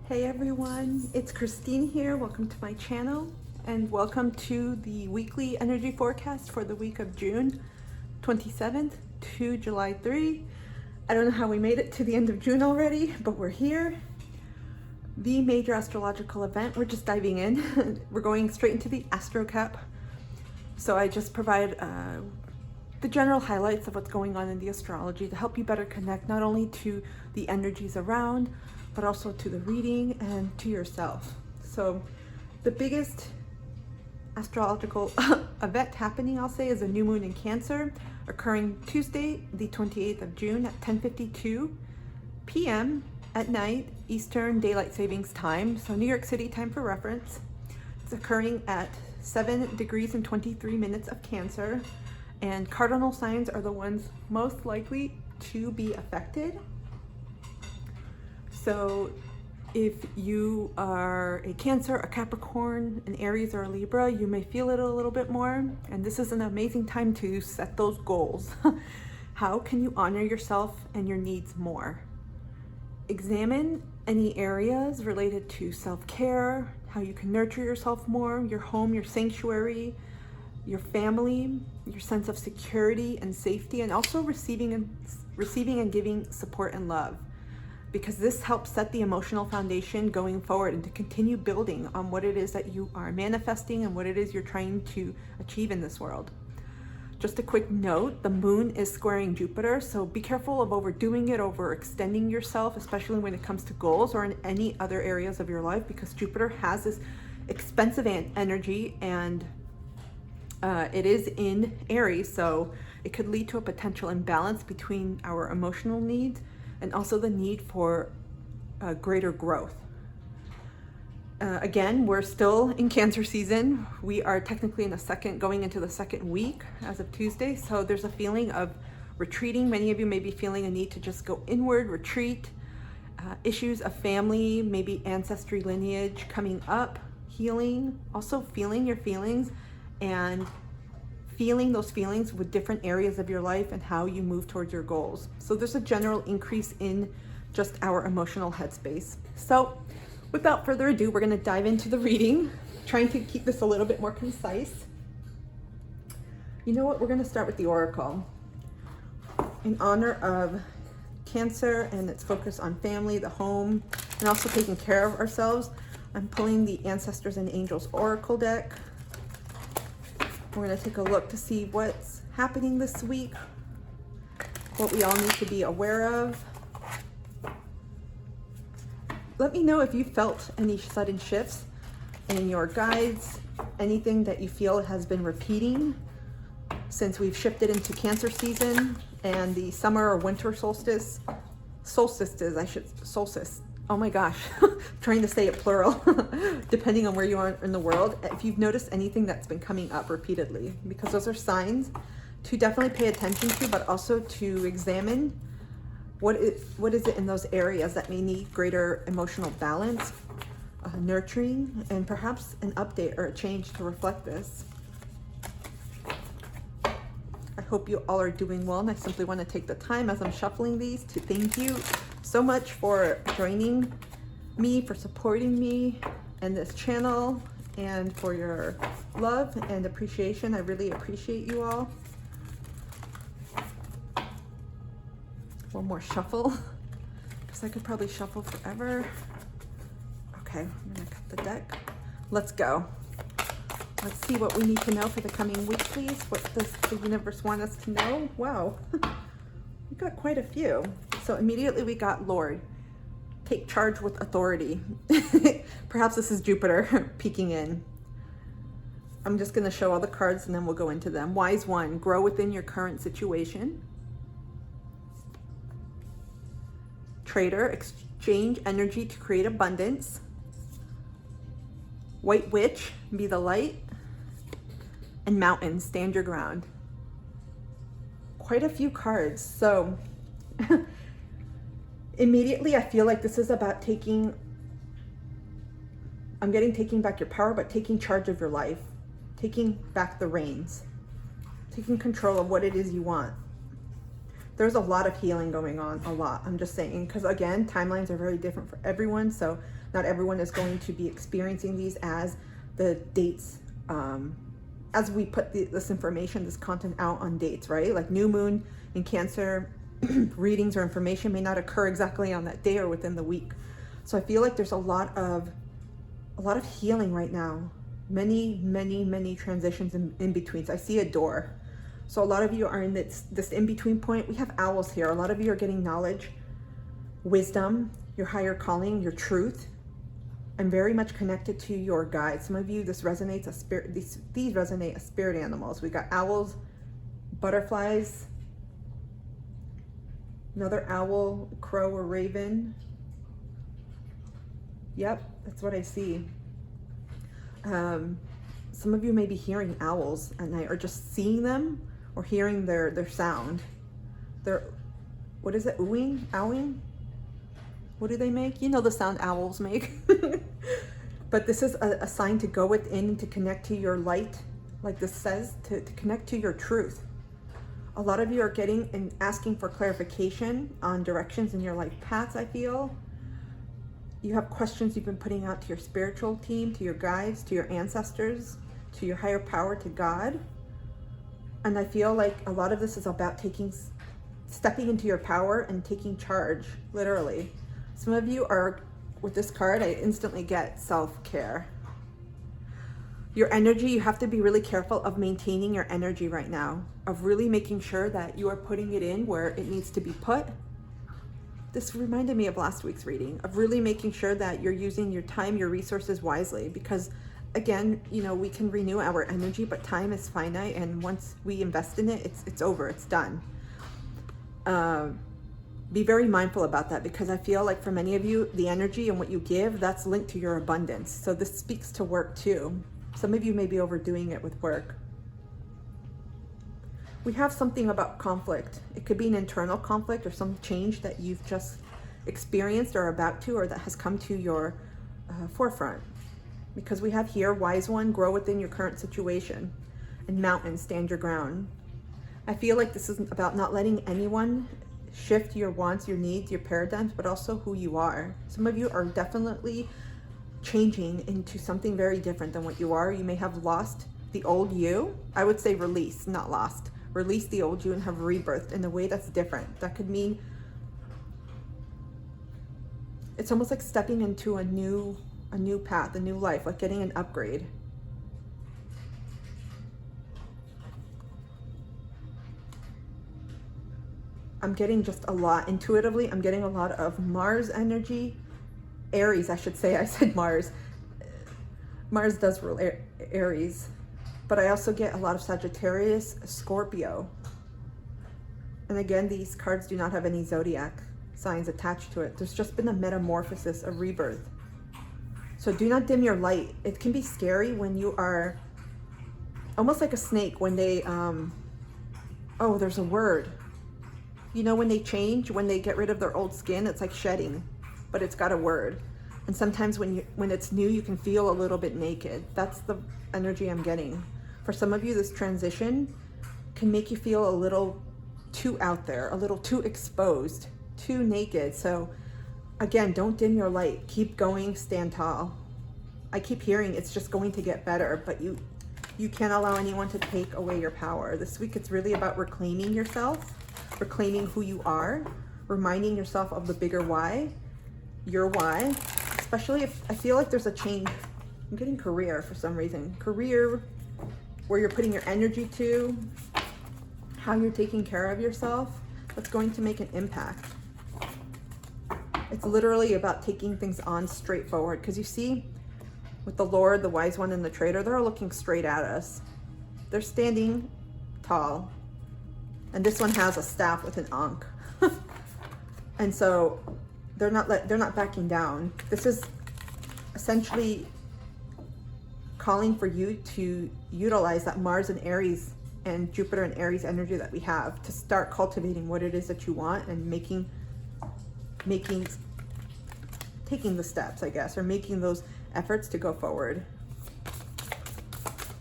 Hey everyone, it's Christine here. Welcome to my channel and welcome to the weekly energy forecast for the week of June 27th to July 3. I don't know how we made it to the end of June already, but we're here. The major astrological event, we're just diving in. We're going straight into the Astrocap. So I just provide the general highlights of what's going on in the astrology to help you better connect not only to the energies around, but also to the reading and to yourself. So the biggest astrological event happening, I'll say, is a new moon in Cancer, occurring Tuesday, the 28th of June at 10:52 p.m. at night, Eastern Daylight Savings Time, so New York City time for reference. It's occurring at 7 degrees and 23 minutes of Cancer, and cardinal signs are the ones most likely to be affected. So if you are a Cancer, a Capricorn, an Aries, or a Libra, you may feel it a little bit more. And this is an amazing time to set those goals. How can you honor yourself and your needs more? Examine any areas related to self-care, how you can nurture yourself more, your home, your sanctuary, your family, your sense of security and safety, and also receiving and giving support and love. Because this helps set the emotional foundation going forward and to continue building on what it is that you are manifesting and what it is you're trying to achieve in this world. Just a quick note, the moon is squaring Jupiter, so be careful of overdoing it, overextending yourself, especially when it comes to goals or in any other areas of your life, because Jupiter has this expensive energy and it is in Aries, so it could lead to a potential imbalance between our emotional needs and also the need for greater growth. Again, we're still in Cancer season. We are technically going into the second week as of Tuesday, so there's a feeling of retreating. Many of you may be feeling a need to just go inward, retreat, issues of family, maybe ancestry lineage coming up, healing, also feeling your feelings and feeling those feelings with different areas of your life and how you move towards your goals. So there's a general increase in just our emotional headspace. So without further ado, we're going to dive into the reading, trying to keep this a little bit more concise. You know what? We're going to start with the Oracle. In honor of Cancer and its focus on family, the home, and also taking care of ourselves, I'm pulling the Ancestors and Angels Oracle deck. We're going to take a look to see what's happening this week, what we all need to be aware of. Let me know if you felt any sudden shifts in your guides, anything that you feel has been repeating since we've shifted into Cancer season and the summer or winter solstice. Oh my gosh, trying to say it plural, depending on where you are in the world. If you've noticed anything that's been coming up repeatedly, because those are signs to definitely pay attention to, but also to examine what is it in those areas that may need greater emotional balance, nurturing, and perhaps an update or a change to reflect this. I hope you all are doing well, and I simply want to take the time as I'm shuffling these to thank you so much for joining me, for supporting me and this channel, and for your love and appreciation. I really appreciate you all. One more shuffle, because I could probably shuffle forever. Okay, I'm gonna cut the deck. Let's go. Let's see what we need to know for the coming week, please. What does the universe want us to know? Wow, we got quite a few. So immediately we got Lord, take charge with authority. Perhaps this is Jupiter peeking in. I'm just gonna show all the cards and then we'll go into them. Wise One, grow within your current situation. Trader, exchange energy to create abundance. White Witch, be the light. And Mountain, stand your ground. Quite a few cards. So immediately I feel like this is about taking back your power, but taking charge of your life, taking back the reins, taking control of what it is you want. There's a lot of healing going on, a lot. I'm just saying, because again, timelines are very different for everyone. So not everyone is going to be experiencing these as the dates, as we put this information, this content out on dates, right? Like new moon in Cancer, readings or information may not occur exactly on that day or within the week. So I feel like there's a lot of healing right now. Many transitions in betweens. I see a door. So a lot of you are in this in-between point. We have owls here. A lot of you are getting knowledge, wisdom, your higher calling, your truth, and very much connected to your guides. Some of you, this resonates as spirit. These resonate as spirit animals. We got owls, butterflies, another owl, crow, or raven. Yep, that's what I see. Some of you may be hearing owls at night, or just seeing them, or hearing their sound. What is it, owing? What do they make? You know the sound owls make. But this is a sign to go within and to connect to your light, like this says, to connect to your truth. A lot of you are getting and asking for clarification on directions in your life paths, I feel. You have questions you've been putting out to your spiritual team, to your guides, to your ancestors, to your higher power, to God. And I feel like a lot of this is about stepping into your power and taking charge, literally. Some of you are, with this card, I instantly get self-care. Your energy, you have to be really careful of maintaining your energy right now, of really making sure that you are putting it in where it needs to be put. This reminded me of last week's reading, of really making sure that you're using your time, your resources wisely, because again, you know, we can renew our energy, but time is finite, and once we invest in it, it's over, it's done. Be very mindful about that, because I feel like for many of you, the energy and what you give, that's linked to your abundance. So this speaks to work too. Some of you may be overdoing it with work. We have something about conflict. It could be an internal conflict or some change that you've just experienced or about to, or that has come to your forefront. Because we have here, wise one, grow within your current situation, and mountain, stand your ground. I feel like this isn't about not letting anyone shift your wants, your needs, your paradigms, but also who you are. Some of you are definitely changing into something very different than what you are. You may have lost the old you. I would say release, not lost. Release the old you and have rebirthed in a way that's different. That could mean it's almost like stepping into a new path, a new life, like getting an upgrade. I'm getting just a lot, intuitively, I'm getting a lot of Mars energy, Aries, I should say. I said Mars. Mars does rule Aries, but I also get a lot of Sagittarius, Scorpio. And again, these cards do not have any zodiac signs attached to it. There's just been a metamorphosis, a rebirth. So do not dim your light. It can be scary when you are almost like a snake when they, oh, there's a word. You know, when they change, when they get rid of their old skin, it's like shedding, but it's got a word. And sometimes when it's new, you can feel a little bit naked. That's the energy I'm getting. For some of you, this transition can make you feel a little too out there, a little too exposed, too naked. So again, don't dim your light. Keep going, stand tall. I keep hearing it's just going to get better, but you can't allow anyone to take away your power. This week, it's really about reclaiming yourself, reclaiming who you are, reminding yourself of the bigger why, your why, especially if I feel like there's a change. I'm getting career for some reason. Career, where you're putting your energy to, how you're taking care of yourself, that's going to make an impact. It's literally about taking things on straightforward, because you see, with the Lord, the wise one, and the traitor, they're all looking straight at us. They're standing tall. And this one has a staff with an ankh. And so they're not backing down. This is essentially calling for you to utilize that Mars and Aries and Jupiter and Aries energy that we have to start cultivating what it is that you want, and taking the steps, I guess, or making those efforts to go forward.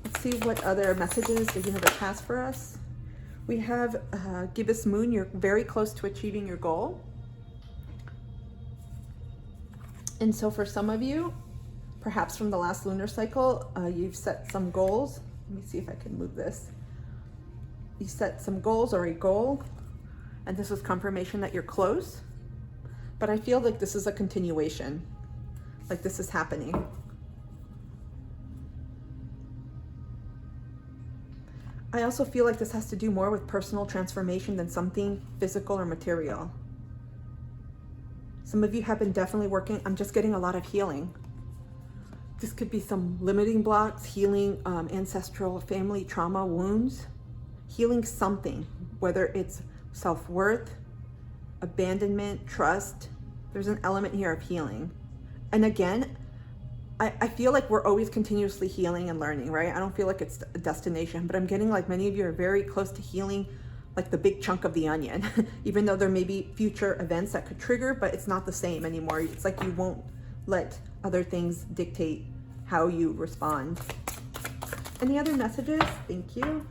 Let's see what other messages the universe has for us. We have gibbous moon. You're very close to achieving your goal. And so for some of you, perhaps from the last lunar cycle, you've set some goals. Let me see if I can move this. You set some goals or a goal, and this is confirmation that you're close. But I feel like this is a continuation, like this is happening. I also feel like this has to do more with personal transformation than something physical or material. Some of you have been definitely working, I'm just getting a lot of healing. This could be some limiting blocks, healing ancestral family trauma wounds, healing something, whether it's self-worth, abandonment, trust. There's an element here of healing. And again, I feel like we're always continuously healing and learning, right? I don't feel like it's a destination, but I'm getting like many of you are very close to healing like the big chunk of the onion, even though there may be future events that could trigger, but it's not the same anymore. It's like you won't let other things dictate how you respond. Any other messages? Thank you.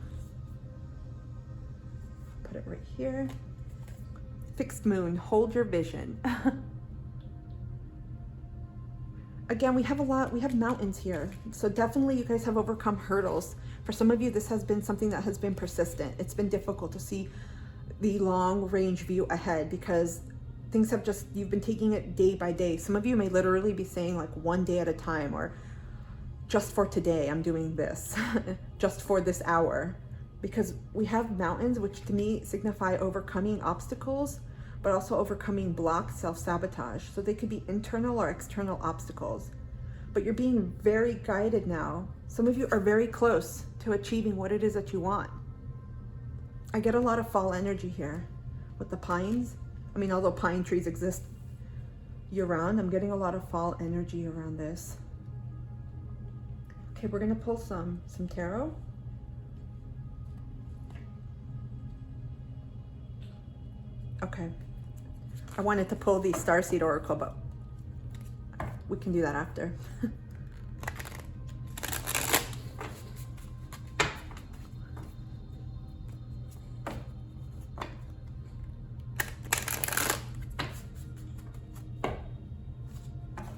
Put it right here. Fixed moon, hold your vision. Again, we have mountains here. So definitely you guys have overcome hurdles. For some of you, this has been something that has been persistent. It's been difficult to see the long range view ahead because things have just, you've been taking it day by day. Some of you may literally be saying like one day at a time, or just for today, I'm doing this, just for this hour. Because we have mountains, which to me signify overcoming obstacles, but also overcoming blocks, self-sabotage. So they could be internal or external obstacles. But you're being very guided now. Some of you are very close to achieving what it is that you want. I get a lot of fall energy here with the pines. I mean, although pine trees exist year-round, I'm getting a lot of fall energy around this. Okay, we're gonna pull some tarot. Okay. I wanted to pull the Starseed Oracle, but we can do that after.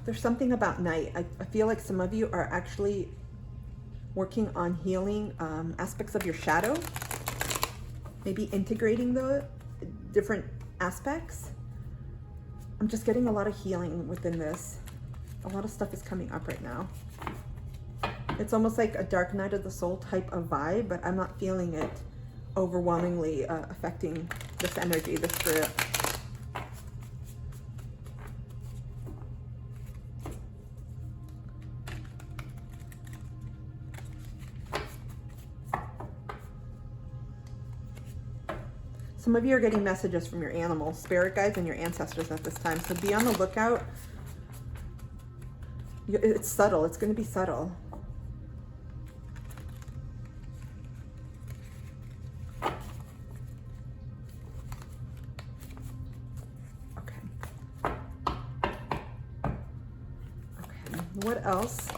There's something about night. I feel like some of you are actually working on healing aspects of your shadow, maybe integrating the different aspects. I'm just getting a lot of healing within this. A lot of stuff is coming up right now. It's almost like a dark night of the soul type of vibe, but I'm not feeling it overwhelmingly affecting this energy, this spirit. Some of you are getting messages from your animals, spirit guides, and your ancestors at this time. So be on the lookout. It's subtle. It's going to be subtle. Okay. Okay. What else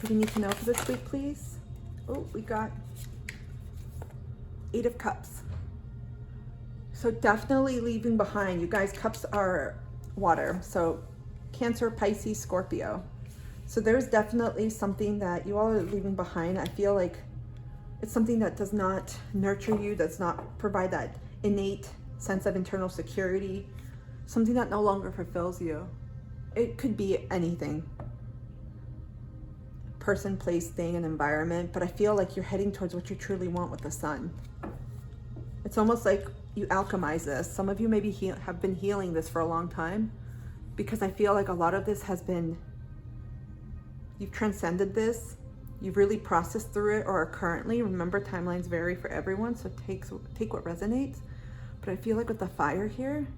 do we need to know for this week, please? Oh, we got 8 of Cups. So definitely leaving behind. You guys, cups are water. So Cancer, Pisces, Scorpio. So there's definitely something that you all are leaving behind. I feel like it's something that does not nurture you, does not provide that innate sense of internal security, something that no longer fulfills you. It could be anything. Person, place, thing, and environment. But I feel like you're heading towards what you truly want with the sun. It's almost like you alchemize this. Some of you maybe have been healing this for a long time, because I feel like a lot of this has been, you've transcended this, you've really processed through it, or are currently. Remember, timelines vary for everyone, so take what resonates. But I feel like with the fire here,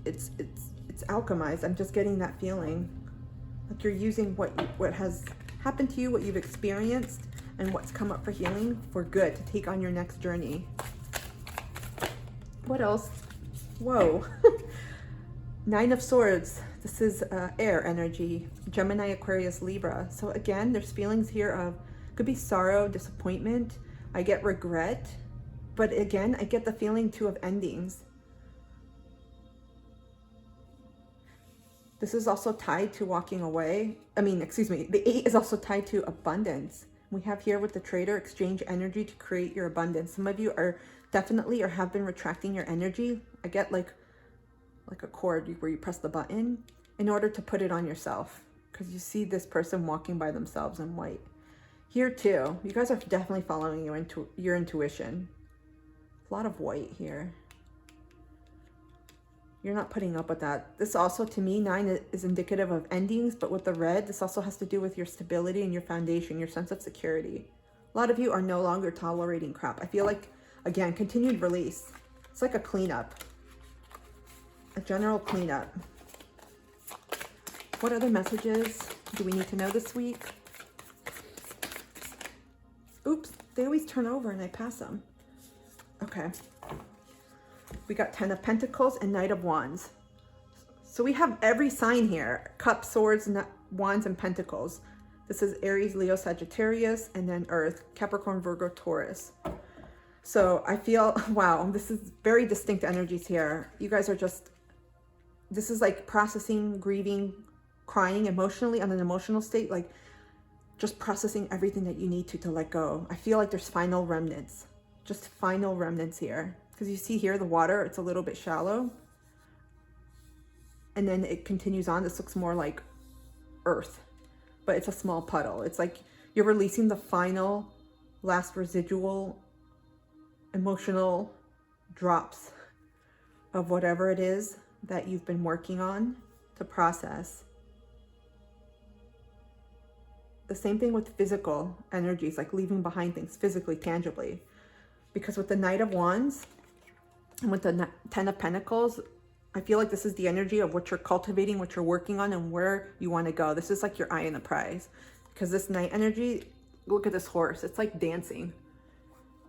it's alchemized. I'm just getting that feeling like you're using what has happened to you, what you've experienced, and what's come up for healing for good to take on your next journey. What else? Whoa. 9 of Swords. This is air energy. Gemini, Aquarius, Libra. So again, there's feelings here of, could be sorrow, disappointment. I get regret, but again, I get the feeling too of endings. This is also tied to walking away. The 8 is also tied to abundance. We have here with the trader, exchange energy to create your abundance. Some of you are definitely or have been retracting your energy. I get like a cord where you press the button in order to put it on yourself, because you see this person walking by themselves in white. Here too, you guys are definitely following your intuition. A lot of white here. You're not putting up with that. This also, to me, 9 is indicative of endings, but with the red, this also has to do with your stability and your foundation, your sense of security. A lot of you are no longer tolerating crap. I feel like, again, continued release. It's like a cleanup, a general cleanup. What other messages do we need to know this week? Oops, they always turn over and I pass them. Okay. We got 10 of Pentacles and Knight of Wands. So we have every sign here. Cups, Swords, Wands, and Pentacles. This is Aries, Leo, Sagittarius, and then Earth, Capricorn, Virgo, Taurus. So I feel, wow, this is very distinct energies here. You guys are just, this is like processing, grieving, crying emotionally on an emotional state, like just processing everything that you need to let go. I feel like there's final remnants, just final remnants here. Because you see here, the water, it's a little bit shallow. And then it continues on. This looks more like earth, but it's a small puddle. It's like you're releasing the final, last residual emotional drops of whatever it is that you've been working on to process. The same thing with physical energies, like leaving behind things physically, tangibly. Because with the Knight of Wands and with the 10 of Pentacles, I feel like this is the energy of what you're cultivating, what you're working on, and where you want to go. This is like your eye on the prize. Because this Knight energy, look at this horse. It's like dancing.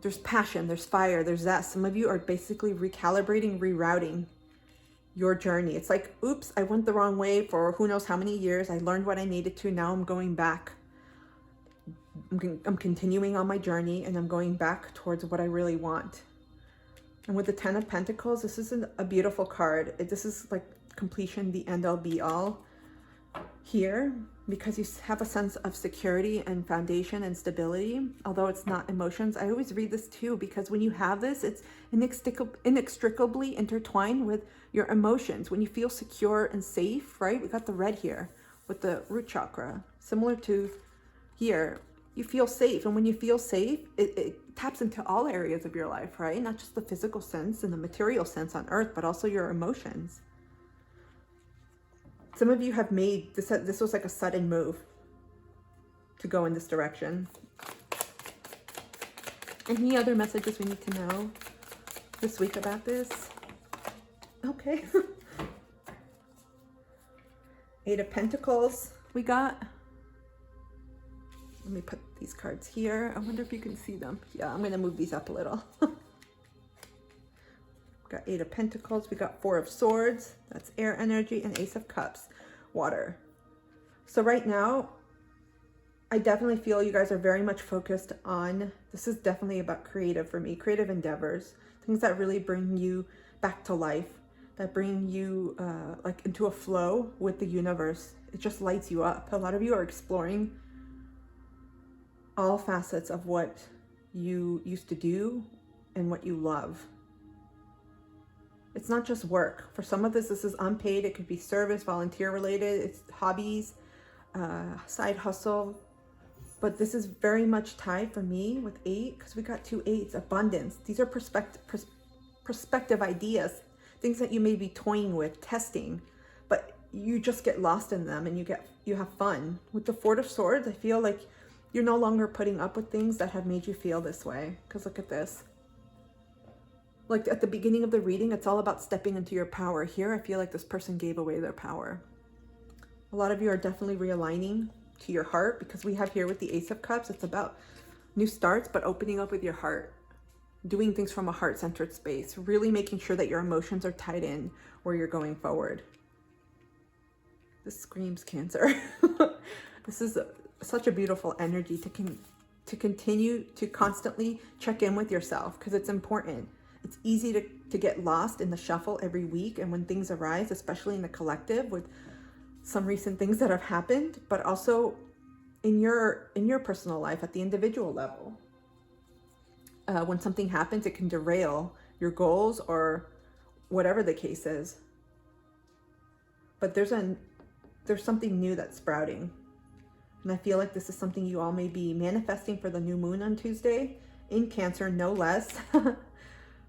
There's passion, there's fire, there's zest. Some of you are basically recalibrating, rerouting your journey. It's like, oops, I went the wrong way for who knows how many years. I learned what I needed to. Now I'm going back. I'm continuing on my journey, and I'm going back towards what I really want. And with the 10 of Pentacles, this is a beautiful card. This is like completion, the end all be all here, because you have a sense of security and foundation and stability, although it's not emotions. I always read this too, because when you have this, it's inextricably intertwined with your emotions. When you feel secure and safe, right? We got the red here with the root chakra, similar to here. You feel safe, and when you feel safe, it taps into all areas of your life, right? Not just the physical sense and the material sense on earth, but also your emotions. Some of you have made this was like a sudden move to go in this direction. Any other messages we need to know this week about this? Okay. 8 of Pentacles we got. Let me put these cards here. I wonder if you can see them. Yeah, I'm going to move these up a little. Got 8 of Pentacles. We got 4 of Swords. That's air energy. And Ace of Cups, water. So right now, I definitely feel you guys are very much focused on, this is definitely about creative for me, creative endeavors, things that really bring you back to life, that bring you like into a flow with the universe. It just lights you up. A lot of you are exploring all facets of what you used to do and what you love. It's not just work. For some of this is unpaid. It could be service, volunteer related. It's hobbies, side hustle. But this is very much tied for me with 8, because we got 2 8s, abundance. These are perspective ideas, things that you may be toying with, testing, but you just get lost in them and you have fun. With the 4 of Swords, I feel like you're no longer putting up with things that have made you feel this way. Because look at this. Like at the beginning of the reading, it's all about stepping into your power. Here, I feel like this person gave away their power. A lot of you are definitely realigning to your heart, because we have here with the Ace of Cups, it's about new starts, but opening up with your heart. Doing things from a heart-centered space. Really making sure that your emotions are tied in where you're going forward. This screams Cancer. This is such a beautiful energy to continue to constantly check in with yourself, because it's important. It's easy to get lost in the shuffle every week, and when things arise, especially in the collective with some recent things that have happened, but also in your personal life at the individual level. When something happens, it can derail your goals or whatever the case is. But there's something new that's sprouting. And I feel like this is something you all may be manifesting for the new moon on Tuesday in Cancer, no less.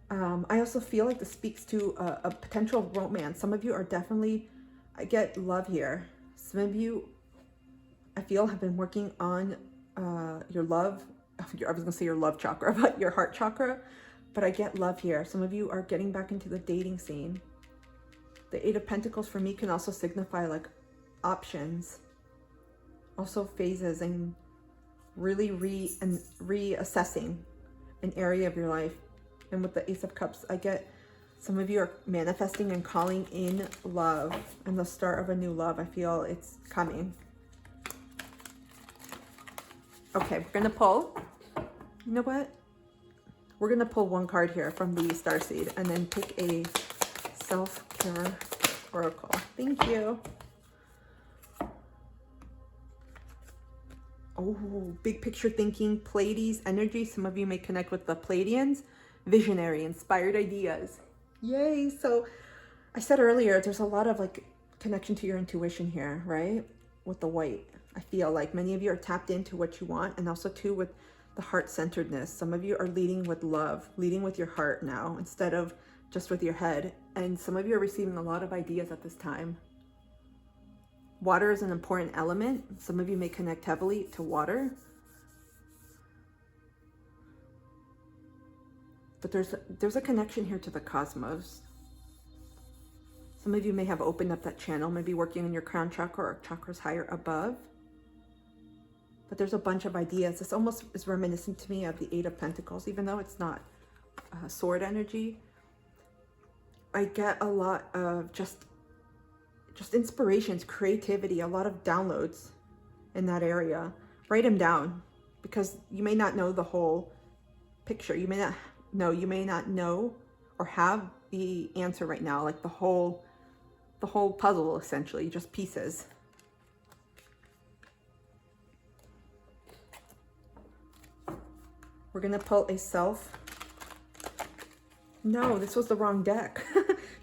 I also feel like this speaks to a potential romance. Some of you are definitely, I get love here. Some of you, I feel, have been working on your love. I was gonna say your love chakra, but your heart chakra. But I get love here. Some of you are getting back into the dating scene. The Eight of Pentacles for me can also signify like options, also phases, and really reassessing an area of your life. And with the Ace of Cups, I get some of you are manifesting and calling in love and the start of a new love. I feel it's coming. Okay, we're gonna pull. You know what? We're gonna pull one card here from the Starseed and then pick a self-care oracle. Thank you. Oh, big picture thinking, Pleiades energy. Some of you may connect with the Pleiadians. Visionary, inspired ideas. Yay. So I said earlier, there's a lot of like connection to your intuition here, right? With the white. I feel like many of you are tapped into what you want, and also too with the heart-centeredness. Some of you are leading with love, leading with your heart now instead of just with your head. And some of you are receiving a lot of ideas at this time. Water is an important element. Some of you may connect heavily to water. But there's a connection here to the cosmos. Some of you may have opened up that channel, maybe working on your crown chakra or chakras higher above. But there's a bunch of ideas. This almost is reminiscent to me of the Eight of Pentacles, even though it's not sword energy. I get a lot of just inspirations, creativity, a lot of downloads in that area. Write them down, because you may not know the whole picture. You may not know or have the answer right now, like the whole puzzle, essentially, just pieces. We're gonna pull a No, this was the wrong deck.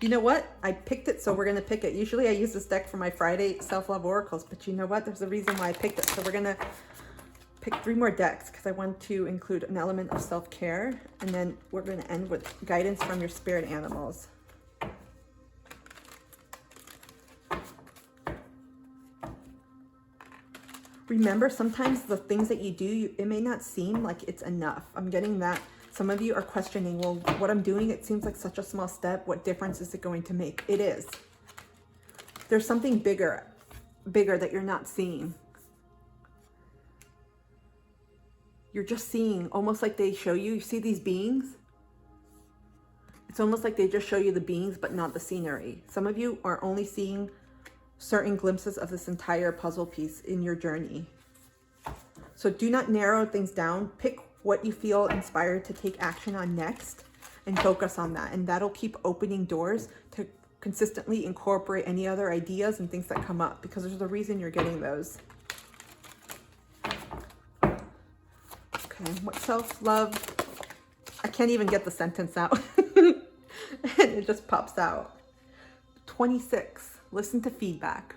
You know what? I picked it, so we're gonna pick it. Usually I use this deck for my Friday self-love oracles, but you know what? There's a reason why I picked it. So we're gonna pick 3 more decks, because I want to include an element of self-care, and then we're gonna end with guidance from your spirit animals. Remember, sometimes the things that you do, it may not seem like it's enough. I'm getting that. Some of you are questioning, well, what I'm doing, it seems like such a small step. What difference is it going to make? It is. There's something bigger that you're not seeing. You're just seeing, almost like they show you see these beings? It's almost like they just show you the beings, but not the scenery. Some of you are only seeing certain glimpses of this entire puzzle piece in your journey. So do not narrow things down. Pick what you feel inspired to take action on next and focus on that. And that'll keep opening doors to consistently incorporate any other ideas and things that come up, because there's a reason you're getting those. Okay, what self-love? I can't even get the sentence out. And it just pops out. 26. Listen to feedback.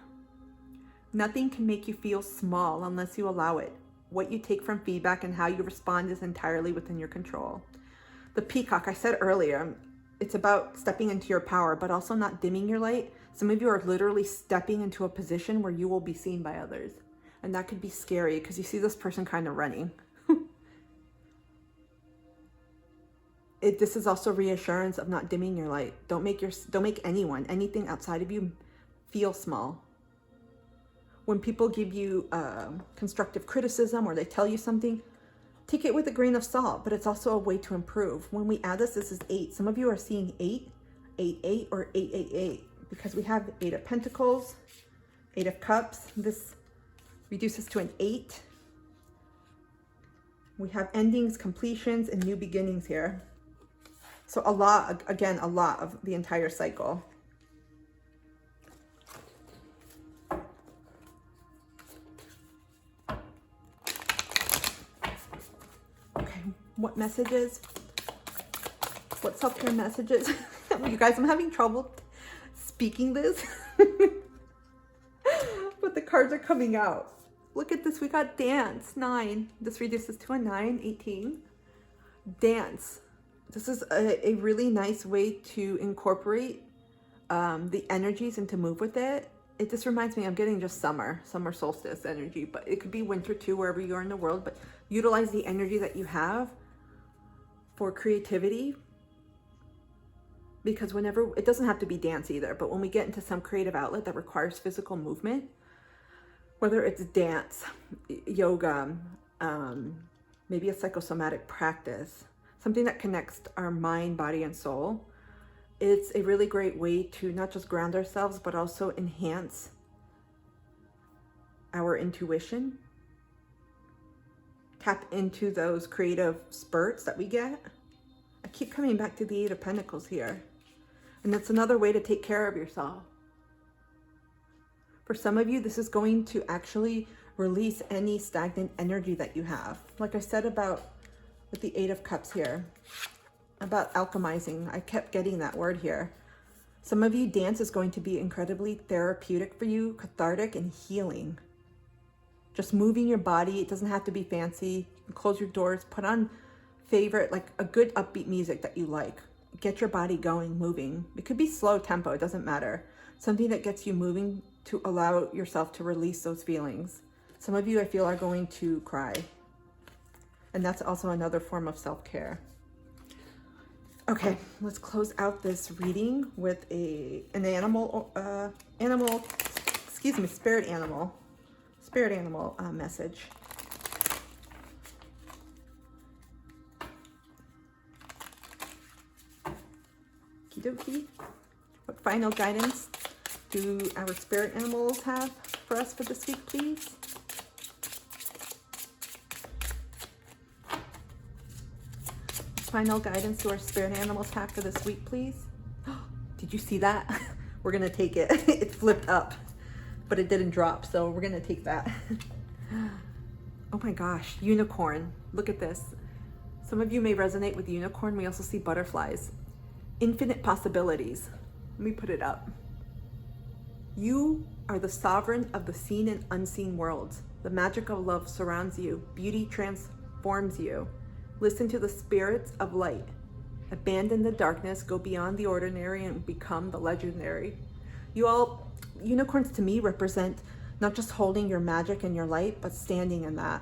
Nothing can make you feel small unless you allow it. What you take from feedback and how you respond is entirely within your control. The peacock, I said earlier, it's about stepping into your power, but also not dimming your light. Some of you are literally stepping into a position where you will be seen by others. And that could be scary, because you see this person kind of running. This is also reassurance of not dimming your light. Don't make anything outside of you feel small. When people give you constructive criticism or they tell you something, take it with a grain of salt, but it's also a way to improve. When we add this is 8. Some of you are seeing 8, 8, 8, or 8, 8, 8, because we have 8 of Pentacles, 8 of Cups. This reduces to an 8. We have endings, completions, and new beginnings here. So a lot, again, a lot of the entire cycle. Okay, what messages? What self-care messages? You guys, I'm having trouble speaking this. But the cards are coming out. Look at this, we got dance, 9. This reduces to a 9, 18. Dance. This is a really nice way to incorporate the energies and to move with it. It just reminds me, I'm getting just summer solstice energy, but it could be winter too, wherever you are in the world. But utilize the energy that you have for creativity. Because whenever, it doesn't have to be dance either, but when we get into some creative outlet that requires physical movement, whether it's dance, yoga, maybe a psychosomatic practice, something that connects our mind, body, and soul, it's a really great way to not just ground ourselves, but also enhance our intuition, tap into those creative spurts that we get. I keep coming back to the 8 of Pentacles here. And that's another way to take care of yourself. For some of you, this is going to actually release any stagnant energy that you have. Like I said about with the 8 of Cups here, about alchemizing. I kept getting that word here. Some of you, dance is going to be incredibly therapeutic for you, cathartic and healing. Just moving your body. It doesn't have to be fancy. Close your doors, put on favorite, like a good upbeat music that you like. Get your body going, moving. It could be slow tempo, it doesn't matter. Something that gets you moving to allow yourself to release those feelings. Some of you, I feel, are going to cry. And that's also another form of self-care. Okay, let's close out this reading with an spirit animal message. Okie-dokie. What final guidance do our spirit animals have for us for this week, please? Final guidance do our spirit animals have for this week, please? Did you see that? We're gonna take it. It flipped up, but it didn't drop, so we're gonna take that. Oh my gosh, unicorn. Look at this. Some of you may resonate with unicorn. We also see butterflies. Infinite possibilities. Let me put it up. You are the sovereign of the seen and unseen worlds. The magic of love surrounds you. Beauty transforms you. Listen to the spirits of light. Abandon the darkness, go beyond the ordinary, and become the legendary. Unicorns to me represent not just holding your magic and your light, but standing in that.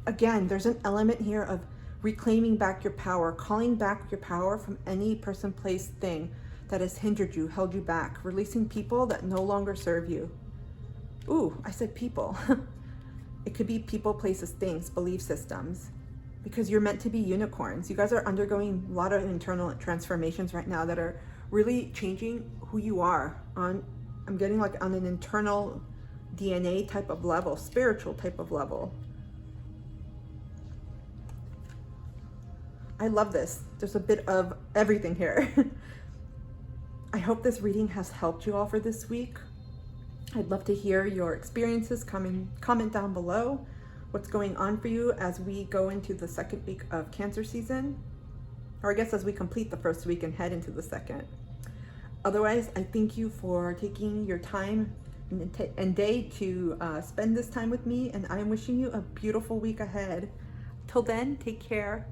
Again, there's an element here of reclaiming back your power, calling back your power from any person, place, thing that has hindered you, held you back, releasing people that no longer serve you. Ooh, I said people. It could be people, places, things, belief systems, because you're meant to be unicorns. You guys are undergoing a lot of internal transformations right now that are really changing who you are on, I'm getting like on an internal DNA type of level, spiritual type of level. I love this. There's a bit of everything here. I hope this reading has helped you all for this week. I'd love to hear your experiences. Comment down below what's going on for you as we go into the second week of Cancer season, or I guess as we complete the first week and head into the second. Otherwise, I thank you for taking your time and day to spend this time with me, and I'm wishing you a beautiful week ahead. Till then, take care.